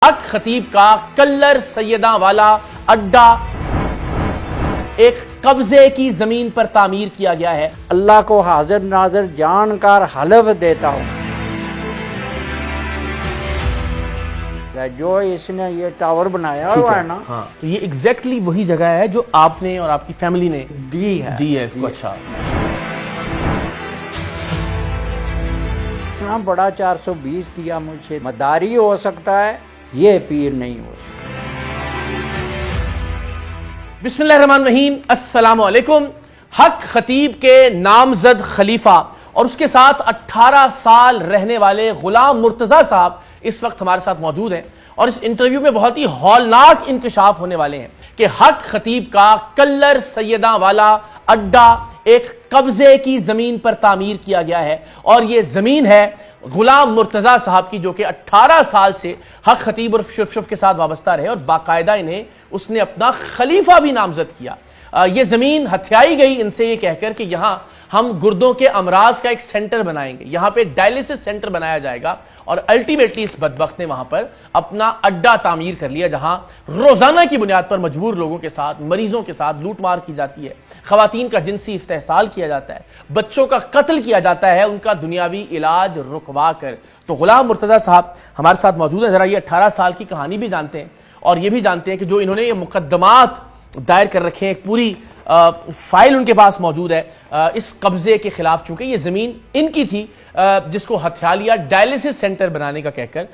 حق خطیب کا کلر سیداں والا اڈا ایک قبضے کی زمین پر تعمیر کیا گیا ہے۔ اللہ کو حاضر ناظر جان کر حلف دیتا ہوں، جو اس نے یہ ٹاور بنایا ہوا ہے نا، تو یہ ایگزیکٹلی وہی جگہ ہے جو آپ نے اور آپ کی فیملی نے دی ہے اس کو۔ اچھا، اتنا بڑا 420 دیا مجھ سے، مداری ہو سکتا ہے، یہ پیر نہیں ہو سکتا۔ بسم اللہ الرحمن الرحیم، السلام علیکم۔ حق خطیب کے نامزد خلیفہ اور اس کے ساتھ 18 سال رہنے والے غلام مرتضیٰ صاحب اس وقت ہمارے ساتھ موجود ہیں، اور اس انٹرویو میں بہت ہی ہولناک انکشاف ہونے والے ہیں کہ حق خطیب کا کلر سیداں والا اڈا ایک قبضے کی زمین پر تعمیر کیا گیا ہے، اور یہ زمین ہے غلام مرتضیٰ صاحب کی، جو کہ 18 سال سے حق خطیب اور شف کے ساتھ وابستہ رہے، اور باقاعدہ انہیں اس نے اپنا خلیفہ بھی نامزد کیا۔ یہ زمین ہتھیائی گئی ان سے یہ کہہ کر کہ یہاں ہم گردوں کے امراض کا ایک سینٹر بنائیں گے، یہاں پہ ڈائلیسس سینٹر بنایا جائے گا، اور الٹیمیٹلی اس بدبخت نے وہاں پر اپنا اڈا تعمیر کر لیا، جہاں روزانہ کی بنیاد پر مجبور لوگوں کے ساتھ، مریضوں کے ساتھ لوٹ مار کی جاتی ہے، خواتین کا جنسی استحصال کیا جاتا ہے، بچوں کا قتل کیا جاتا ہے، ان کا دنیاوی علاج رکوا کر۔ تو غلام مرتضیٰ صاحب ہمارے ساتھ موجود ہیں، ذرا یہ 18 سال کی کہانی بھی جانتے ہیں، اور یہ بھی جانتے ہیں کہ جو انہوں نے یہ مقدمات دائر کر رکھے ہیں، ایک پوری فائل ان کے پاس موجود ہے اس قبضے کے خلاف، چونکہ یہ زمین ان کی تھی جس کو ہتھیا لیا ڈائلیسس سینٹر بنانے کا کہہ کر۔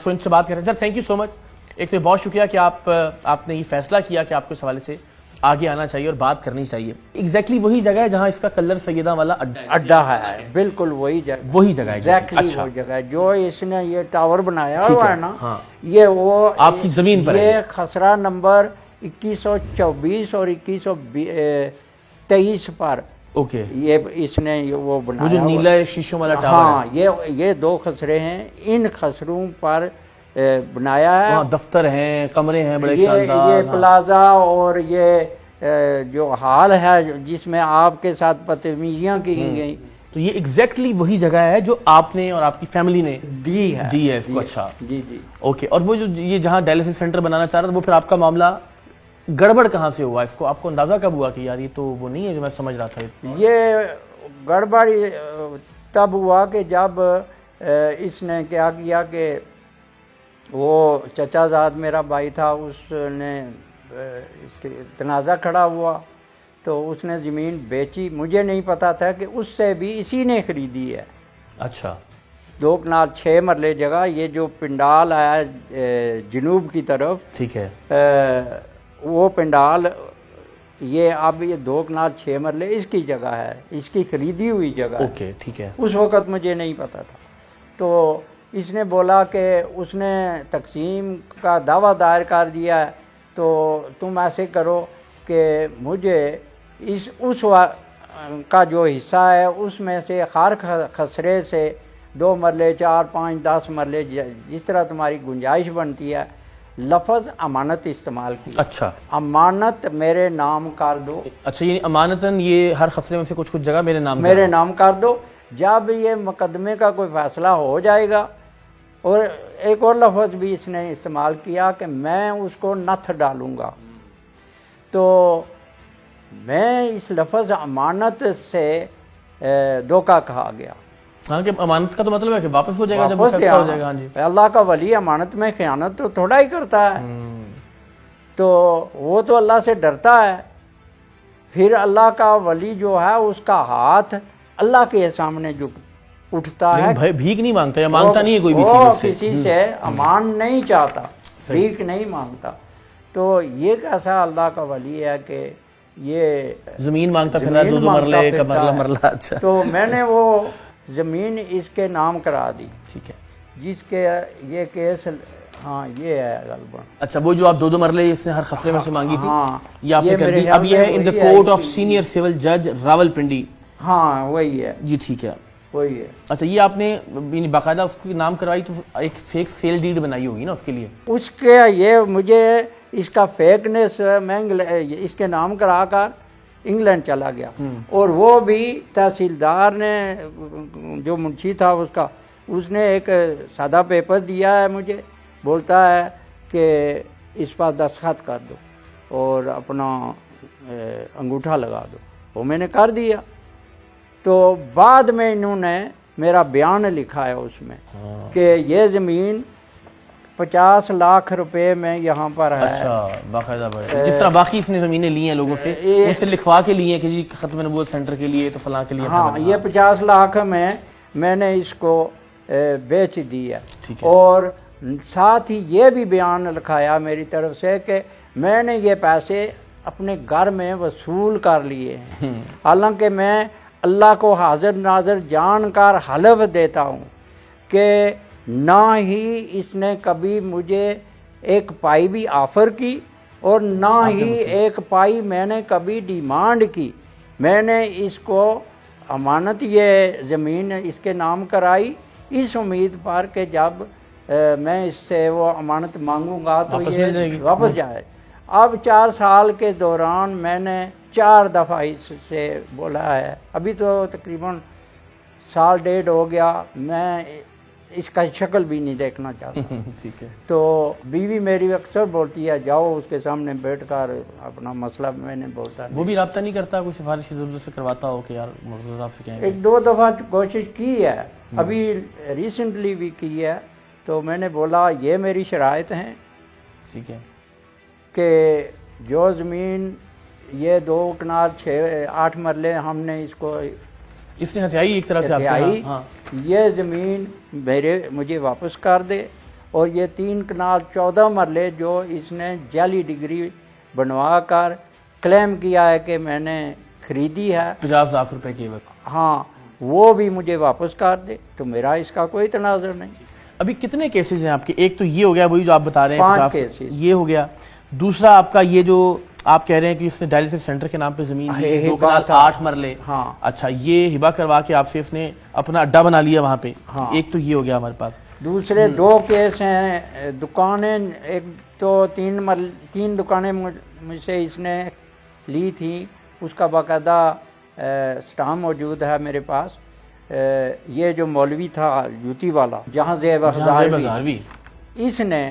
سو ان سے بات کر رہے ہیں۔ سر تھینک یو سو مچ، ایک تو بہت شکریہ کہ آپ نے یہ فیصلہ کیا کہ آپ کو اس حوالے سے آگے آنا چاہیے اور بات کرنی چاہیے۔ ایگزیکٹلی وہی جگہ ہے جہاں اس کا کلر سیداں والا اڈا ہے، بالکل وہی جگہ ہے، ایگزیکٹلی وہ جگہ ہے جو اس نے یہ ٹاور بنایا ہوا ہے نا، یہ وہ آپ کی زمین پر یہ خسرہ نمبر 2124 اور 2123 پر اوکے، یہ اس نے وہ بنایا، جو نیلا شیشوں والا ٹاور ہاں، یہ دو خسرے ہیں، ان خسروں پر بنایا ہے۔ وہاں دفتر ہیں، کمرے ہیں بڑے یہ شاندار، پلازا اور یہ جو ہال ہے جس میں آپ کے ساتھ بدتمیزیاں کی گئی، تو یہ ایگزیکٹلی وہی جگہ ہے جو آپ نے اور آپ کی فیملی نے دی ہے اس کو۔ اچھا جی اوکے، اور وہ جو یہ جہاں ڈائلیسس سینٹر بنانا چاہ رہا تھا، وہ پھر آپ کا معاملہ گڑبڑ کہاں سے ہوا؟ اس کو آپ کو اندازہ کب ہوا کہ یار یہ تو وہ نہیں ہے جو میں سمجھ رہا تھا؟ یہ گڑبڑ تب ہوا کہ جب اس نے کیا کیا کہ وہ چچا زاد میرا بھائی تھا، اس نے اس کے تنازع کھڑا ہوا تو اس نے زمین بیچی، مجھے نہیں پتا تھا کہ اس سے بھی اسی نے خریدی ہے۔ اچھا، 2 کنال 6 مرلے جگہ، یہ جو پنڈال ہے جنوب کی طرف، ٹھیک ہے، وہ پنڈال یہ اب یہ 2 کنال 6 مرلے اس کی جگہ ہے، اس کی خریدی ہوئی جگہ ہے۔ اوکے ٹھیک ہے، اس وقت مجھے نہیں پتا تھا، تو اس نے بولا کہ اس نے تقسیم کا دعویٰ دائر کر دیا ہے، تو تم ایسے کرو کہ مجھے اس کا جو حصہ ہے اس میں سے ہر خسرے سے 2 مرلے 4 5 10 مرلے جس طرح تمہاری گنجائش بنتی ہے، لفظ امانت استعمال کی۔ اچھا، امانت میرے نام کر دو۔ اچھا، یعنی امانتاً یہ ہر خسرے میں سے کچھ جگہ میرے نام کر دو، جب یہ مقدمے کا کوئی فیصلہ ہو جائے گا۔ اور ایک اور لفظ بھی اس نے استعمال کیا کہ میں اس کو نتھ ڈالوں گا، تو میں اس لفظ امانت سے دھوکہ کھا گیا۔ ہاں، کہ امانت کا تو مطلب ہے کہ واپس ہو جائے گا جب فیصلہ ہو جائے گا۔ ہاں جی، اللہ کا ولی امانت میں خیانت تو تھوڑا ہی کرتا ہے، تو وہ تو اللہ سے ڈرتا ہے، پھر اللہ کا ولی جو ہے اس کا ہاتھ اللہ کے سامنے جو اٹھتا ہے، بھیک نہیں مانگتا یا مانگتا نہیں ہے کوئی بھی وہ چیز کسی سے امان نہیں چاہتا، بھیک نہیں مانگتا۔ تو یہ کیسا اللہ کا ولی ہے کہ یہ زمین مانگتا پھر رہا، 2 مرلے کا مرلہ۔ اچھا، تو میں نے وہ زمین اس کے نام کرا دی، ٹھیک ہے، جس کے یہ کیس، ہاں یہ ہے غالباً۔ اچھا، وہ جو آپ 2 مرلے اس نے ہر خسرے میں سے مانگی تھی، ہاں، یہ آپ نے کر دی۔ اب یہ ہے in the court of senior civil جج راولپنڈی۔ ہاں وہی ہے، جی ٹھیک ہے، وہی ہے۔ اچھا، یہ آپ نے باقاعدہ اس کو نام کروائی تو ایک فیک سیل ڈیڈ بنائی ہوگی نا اس کے لیے؟ اس کے یہ مجھے اس کا فیکنس میں اس کے نام کرا کر انگلینڈ چلا گیا، اور وہ بھی تحصیلدار نے جو منشی تھا اس نے ایک سادہ پیپر دیا ہے مجھے بولتا ہے کہ اس پر دستخط کر دو اور اپنا انگوٹھا لگا دو، وہ میں نے کر دیا۔ تو بعد میں انہوں نے میرا بیان لکھا ہے اس میں کہ یہ زمین 50 لاکھ روپے میں یہاں پر ہے۔ اچھا، باقاعدہ جس طرح باقی اس نے زمینیں لی ہیں لوگوں سے، ان سے لکھوا کے لی ہیں کہ جی ختم نبوت سینٹر کے لیے تو فلاں کے لیے، ہاں، یہ 50 لاکھ میں نے اس کو بیچ دی ہے۔ اور ساتھ ہی یہ بھی بیان لکھایا میری طرف سے کہ میں نے یہ پیسے اپنے گھر میں وصول کر لیے ہیں، حالانکہ میں اللہ کو حاضر ناظر جان کر حلف دیتا ہوں کہ نہ ہی اس نے کبھی مجھے ایک پائی بھی آفر کی اور نہ ہی ایک پائی میں نے کبھی ڈیمانڈ کی۔ میں نے اس کو امانت یہ زمین اس کے نام کرائی اس امید پر کہ جب میں اس سے وہ امانت مانگوں گا تو یہ واپس جائے۔ اب 4 سال کے دوران میں نے 4 دفعہ اس سے بولا ہے، ابھی تو تقریباً 1.5 سال ہو گیا، میں اس کا شکل بھی نہیں دیکھنا چاہتا۔ ٹھیک ہے۔ تو بیوی میری اکثر بولتی ہے جاؤ اس کے سامنے بیٹھ کر اپنا مسئلہ، میں نے بولتا وہ بھی رابطہ نہیں کرتا، کوئی سفارش ادھر سے کرواتا ہو کہ یار مرتضیٰ صاحب سے کہیں؟ 1-2 دفعہ کوشش کی ہے، ابھی ریسنٹلی بھی کی ہے۔ تو میں نے بولا یہ میری شرائط ہیں، ٹھیک ہے، کہ جو زمین یہ 2 کنال 8 مرلے ہم نے اس کو اس نے ہتھیائی ایک طرح سے آپ سے، یہ زمین مجھے واپس کر دے، اور یہ 3 کنال 14 مرلے جو اس نے جعلی ڈگری بنوا کر کلیم کیا ہے کہ میں نے خریدی ہے 50 لاکھ روپے کے وقت، ہاں، وہ بھی مجھے واپس کر دے، تو میرا اس کا کوئی تنازع نہیں۔ ابھی کتنے کیسز ہیں آپ کے؟ ایک تو یہ ہو گیا وہی جو آپ بتا رہے ہیں 5 کیسز، یہ ہو گیا۔ دوسرا آپ کا یہ جو آپ کہہ رہے ہیں کہ اس نے ڈائلسس سینٹر کے نام پہ زمین 2 کنال 8 مرلے، ہاں، اچھا، یہ ہبا کروا کے آپ سے اس نے اپنا اڈا بنا لیا وہاں پہ، ایک تو یہ ہو گیا ہمارے پاس۔ دوسرے 2 کیس ہیں، دکانیں، ایک تو 3 دکانیں مجھ سے اس نے لی تھیں، اس کا باقاعدہ سٹام موجود ہے میرے پاس۔ یہ جو مولوی تھا جوتی والا، جہاں زیب ہزاروی، اس نے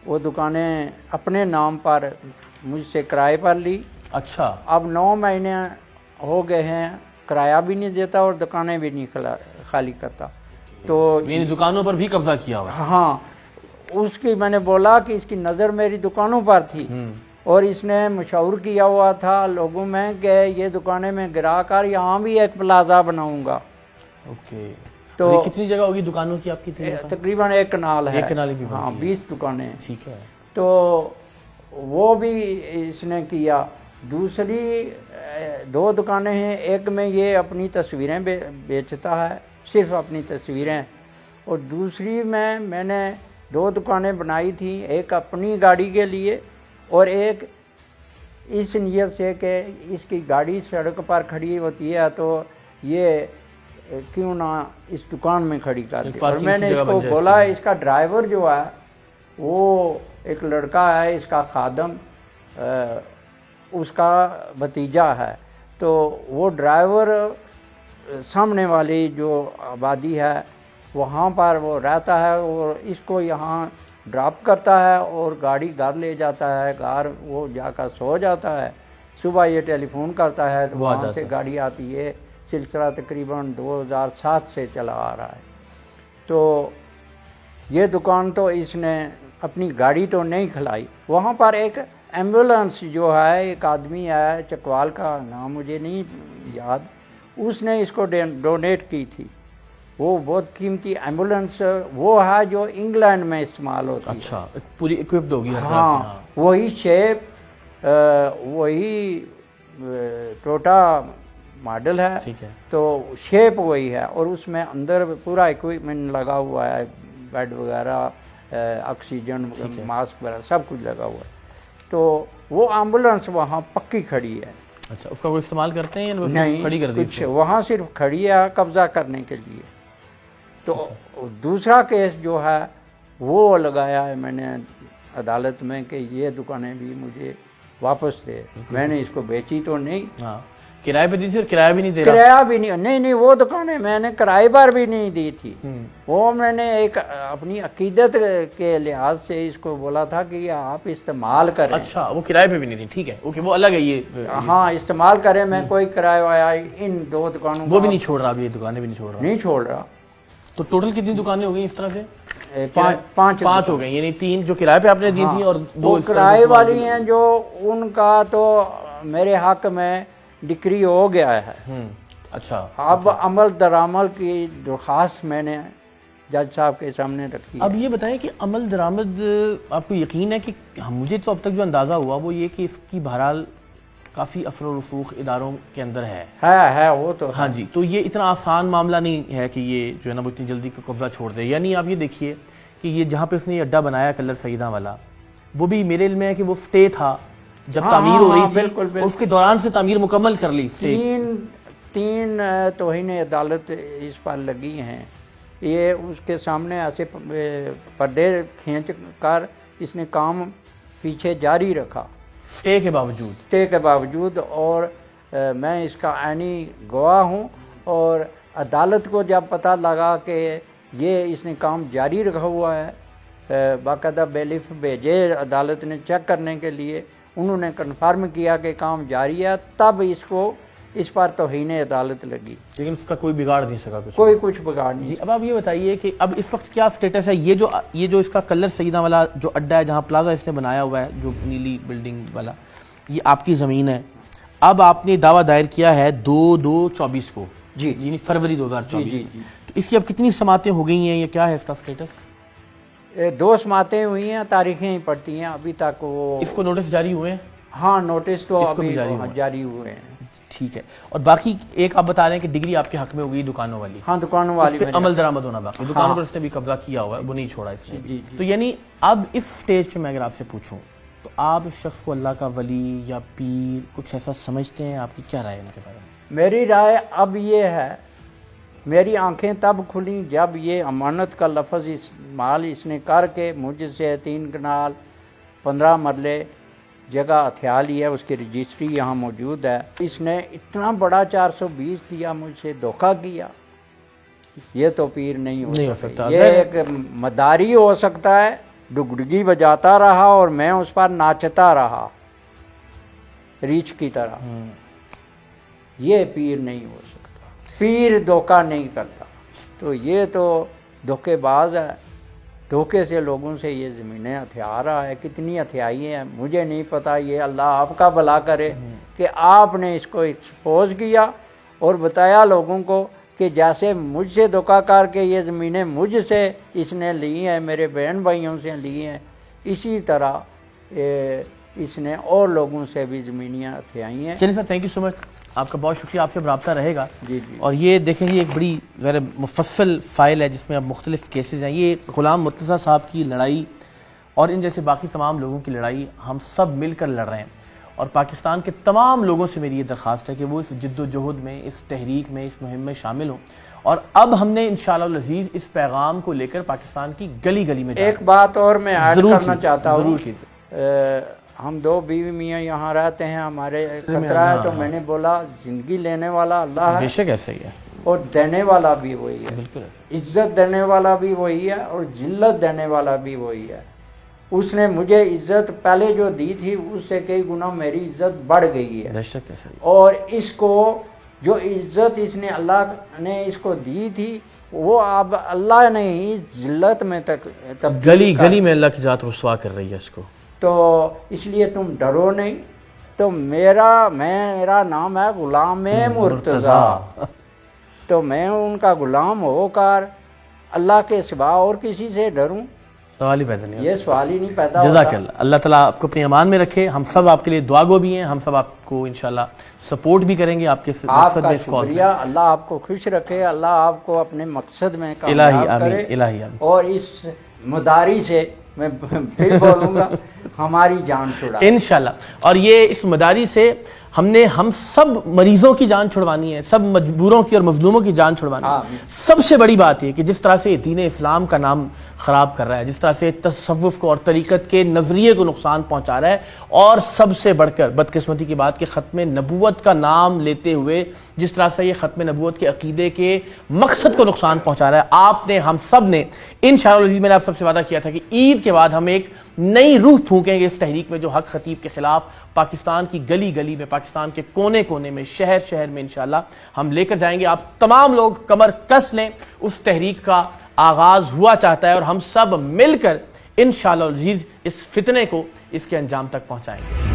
وہ دکانیں اپنے نام پر مجھ سے کرائے پر لی۔ اچھا، اب 9 مہینے ہو گئے ہیں، کرایہ بھی نہیں دیتا اور دکانیں بھی نہیں خالی کرتا۔ تو یعنی دکانوں پر بھی قبضہ کیا ہوا؟ ہاں، اس کی میں نے بولا کہ اس کی نظر میری دکانوں پر تھی، اور اس نے مشور کیا ہوا تھا لوگوں میں کہ یہ دکانیں میں گرا کر یہاں بھی ایک پلازہ بناؤں گا۔ اوکے، تو کتنی جگہ ہوگی دکانوں کی آپ کی؟ تقریباً 1 کنال ہے، 1 کنال بھی، ہاں، 20 دکانیں۔ ٹھیک ہے، تو وہ بھی اس نے کیا۔ دوسری 2 دکانیں ہیں، ایک میں یہ اپنی تصویریں بیچتا ہے، صرف اپنی تصویریں، اور دوسری میں نے 2 دکانیں بنائی تھیں، ایک اپنی گاڑی کے لیے اور ایک اس نیت سے کہ اس کی گاڑی سڑک پر کھڑی ہوتی ہے تو یہ کیوں نہ اس دکان میں کھڑی کر دی۔ اور میں نے اس کو بولا اس کا ڈرائیور جو ہے وہ ایک لڑکا ہے، اس کا خادم، اس کا بھتیجا ہے، تو وہ ڈرائیور سامنے والی جو آبادی ہے وہاں پر وہ رہتا ہے، اور اس کو یہاں ڈراپ کرتا ہے اور گاڑی گھر لے جاتا ہے، گھر وہ جا کر سو جاتا ہے، صبح یہ ٹیلی فون کرتا ہے تو وہاں سے گاڑی آتی ہے۔ سلسلہ تقریباً 2007 سے چلا آ رہا ہے۔ تو یہ دکان تو اس نے اپنی گاڑی تو نہیں کھلائی، وہاں پر ایک ایمبولنس جو ہے، ایک آدمی ہے چکوال کا نام مجھے نہیں یاد، اس نے اس کو ڈونیٹ کی تھی۔ وہ بہت قیمتی ایمبولنس وہ ہے جو انگلینڈ میں استعمال ہوتی ہے۔ اچھا، پوری اکوپڈ ہوگی؟ ہاں، وہی شیپ، وہی ٹوٹا ماڈل ہے، تو شیپ وہی ہے، اور اس میں اندر پورا اکوپمنٹ لگا ہوا ہے، بیڈ وغیرہ، آکسیجن، ماسک وغیرہ سب کچھ لگا ہوا ہے۔ تو وہ ایمبولنس وہاں پکی کھڑی ہے۔ اچھا، اس کا کوئی استعمال کرتے ہیں؟ نہیں، کھڑی کر دی کچھ وہاں صرف کھڑی ہے قبضہ کرنے کے لیے۔ تو دوسرا کیس جو ہے وہ لگایا ہے میں نے عدالت میں کہ یہ دکانیں بھی مجھے واپس دے، میں نے اس کو بیچی تو نہیں۔ ہاں، کرائے پہ دی تھی اور کرایہ بھی نہیں دے رہا؟ کرایہ بھی نہیں وہ دکانیں میں نے کرائے پر بھی نہیں دی تھی، وہ میں نے ایک اپنی عقیدت کے لحاظ سے اس کو بولا تھا کہ یہ آپ استعمال کریں۔ اچھا، وہ کرائے پہ بھی نہیں تھی، ٹھیک ہے، اوکے، وہ الگ ہے یہ۔ ہاں استعمال کریں، میں کوئی کرایہ وایا ان 2 دکانوں وہ بھی نہیں چھوڑ رہا اب، یہ دکانیں بھی نہیں چھوڑ رہا؟ نہیں چھوڑ رہا۔ تو ٹوٹل کتنی دکانیں ہو گئی اس طرح سے؟ 5 ہو گئی، یعنی 3 جو کرائے پہ آپ نے دی تھی اور 2 کرائے والی ہیں جو ان کا تو میرے حق میں ڈکری ہو گیا ہے۔ اچھا، اب عمل درآمد کی درخواست میں نے جج صاحب کے سامنے رکھی ہے۔ اب یہ بتائیں کہ عمل درآمد آپ کو یقین ہے کہ مجھے تو اب تک جو اندازہ ہوا وہ یہ کہ اس کی بہرحال کافی اثر و رسوخ اداروں کے اندر ہے وہ تو ہاں جی، تو یہ اتنا آسان معاملہ نہیں ہے کہ یہ جو ہے نا وہ اتنی جلدی کا قبضہ چھوڑ دے۔ یعنی آپ یہ دیکھیے کہ یہ جہاں پہ اس نے یہ اڈا بنایا کلر سیدہ والا، وہ بھی میرے علم میں ہے کہ وہ سٹے تھا جب تعمیر ہو رہی تھی، اس کے دوران سے تعمیر مکمل کر لی۔ تین توہین عدالت اس پر لگی ہیں، یہ اس کے سامنے ایسے پردے کھینچ کر اس نے کام پیچھے جاری رکھا سٹے کے باوجود، اور میں اس کا عینی گواہ ہوں۔ اور عدالت کو جب پتہ لگا کہ یہ اس نے کام جاری رکھا ہوا ہے، باقاعدہ بیلیف بھیجے عدالت نے چیک کرنے کے لیے، انہوں نے کنفرم کیا کہ کام جاری ہے، تب اس پر توہین عدالت لگی، لیکن اس کا کوئی بگاڑ نہیں سکا کچھ بگاڑ نہیں۔ جی، اب آپ یہ بتائیے کہ اب اس وقت کیا سٹیٹس ہے؟ یہ جو اس کا کلر سیدہ والا جو اڈا ہے جہاں پلازا اس نے بنایا ہوا ہے، جو نیلی بلڈنگ والا، یہ آپ کی زمین ہے۔ اب آپ نے دعویٰ دائر کیا ہے 2/2/24 کو، جی، یعنی فروری 2024 تو اس کی اب کتنی سماعتیں ہو گئی ہیں یا کیا ہے اس کا سٹیٹس؟ 2 سماعتیں ہوئی ہیں، تاریخیں ہی پڑتی ہیں ابھی تک۔ وہ اس کو نوٹس جاری ہوئے ہیں؟ ہاں نوٹس تو ابھی جاری ہوئے ہیں، ٹھیک ہے۔ اور باقی ایک آپ بتا رہے ہیں کہ ڈگری آپ کے حق میں ہو گئی دکانوں والی؟ ہاں دکانوں والی پہ عمل درآمد ہونا باقی، دکانوں پر اس نے بھی قبضہ کیا ہوا ہے، وہ نہیں چھوڑا اس نے۔ تو یعنی اب اس سٹیج پہ میں اگر آپ سے پوچھوں تو آپ اس شخص کو اللہ کا ولی یا پیر کچھ ایسا سمجھتے ہیں؟ آپ کی کیا رائے ہے ان کے بارے میں؟ میری رائے اب یہ ہے، میری آنکھیں تب کھلیں جب یہ امانت کا لفظ استعمال اس نے کر کے مجھ سے 3 کنال 15 مرلے جگہ ہتھیا لی ہے، اس کی رجسٹری یہاں موجود ہے۔ اس نے اتنا بڑا 420 دیا، مجھ سے دھوکہ کیا، یہ تو پیر نہیں ہو سکتا۔ یہ ایک مداری ہو سکتا ہے، ڈگڈگی بجاتا رہا اور میں اس پر ناچتا رہا ریچھ کی طرح، یہ پیر نہیں ہو سکتا۔ پیر دھوکہ نہیں کرتا، تو یہ تو دھوکے باز ہے، دھوکے سے لوگوں سے یہ زمینیں ہتھیا رہا ہے۔ کتنی ہتھیائی ہیں مجھے نہیں پتا، یہ اللہ آپ کا بھلا کرے کہ آپ نے اس کو ایکسپوز کیا اور بتایا لوگوں کو کہ جیسے مجھ سے دھوکہ کر کے یہ زمینیں مجھ سے اس نے لی ہیں، میرے بہن بھائیوں سے لی ہیں، اسی طرح اس نے اور لوگوں سے بھی زمینیں ہتھیائی ہیں۔ چلیے سر، تھینک یو سو مچ، آپ کا بہت شکریہ، آپ سے رابطہ رہے گا۔ جی اور یہ دیکھیں یہ ایک بڑی غیر مفصل فائل ہے جس میں اب مختلف کیسز ہیں۔ یہ غلام مرتضیٰ صاحب کی لڑائی اور ان جیسے باقی تمام لوگوں کی لڑائی ہم سب مل کر لڑ رہے ہیں، اور پاکستان کے تمام لوگوں سے میری یہ درخواست ہے کہ وہ اس جد و جہد میں، اس تحریک میں، اس مہم میں شامل ہوں۔ اور اب ہم نے انشاءاللہ العزیز اس پیغام کو لے کر پاکستان کی گلی گلی میں ایک بات اور میں ایڈ کرنا چاہتا ہوں، ضرور ہم 2 بیوی میاں یہاں رہتے ہیں، ہمارے خطرہ ہے، تو میں نے بولا زندگی لینے والا اللہ ہے، بے شک ایسا ہی ہے، اور دینے والا بھی وہی ہے، بالکل ایسا، عزت دینے والا بھی وہی ہے اور ذلت دینے والا بھی وہی ہے۔ اس نے مجھے عزت پہلے جو دی تھی اس سے کئی گنا میری عزت بڑھ گئی ہے، بے شک ایسا ہی، اور اس کو جو عزت اس نے اللہ نے اس کو دی تھی وہ اب اللہ نے ہی ذلت میں تک گلی گلی میں اللہ کی ذات رسوا کر رہی ہے اس کو۔ تو اس لیے تم ڈرو نہیں۔ تو میرا نام ہے غلام مرتضیٰ، تو میں ان کا غلام ہو کر اللہ کے سوا اور کسی سے ڈروں؟ سوال ہی پیدا نہیں، یہ سوال ہی نہیں پیدا ہوتا۔ جزاک اللہ، اللہ تعالیٰ آپ کو اپنی امان میں رکھے، ہم سب آپ کے لیے دعا گو بھی ہیں، ہم سب آپ کو انشاءاللہ سپورٹ بھی کریں گے آپ کے مقصد میں۔ شکریہ، اللہ آپ کو خوش رکھے، اللہ آپ کو اپنے مقصد میں کامیاب کرے، الہی آمین۔ اور اس مداری سے میں پھر بولوں گا ہماری جان چھڑا انشاءاللہ۔ اور یہ اس مداری سے ہم نے ہم سب مریضوں کی جان چھڑوانی ہے, سب مجبوروں کی اور مظلوموں کی جان چھڑوانی ہے. سب سے بڑی بات یہ کہ جس طرح سے دین اسلام کا نام خراب کر رہا ہے, جس طرح سے تصوف کو اور طریقت کے نظریے کو نقصان پہنچا رہا ہے, اور سب سے بڑھ کر بدقسمتی کی بات کہ ختم نبوت کا نام لیتے ہوئے جس طرح سے یہ ختم نبوت کے عقیدے کے مقصد کو نقصان پہنچا رہا ہے. آپ نے, ہم سب نے انشاءاللہ العزیز, میں نے آپ سب سے وعدہ کیا تھا کہ عید کے بعد ہم ایک نئی روح پھونکیں گے اس تحریک میں, جو حق خطیب کے خلاف پاکستان کی گلی گلی میں, پاکستان کے کونے کونے میں, شہر شہر میں انشاءاللہ ہم لے کر جائیں گے. آپ تمام لوگ کمر کس لیں, اس تحریک کا آغاز ہوا چاہتا ہے اور ہم سب مل کر انشاءاللہ العزیز اس فتنے کو اس کے انجام تک پہنچائیں گے.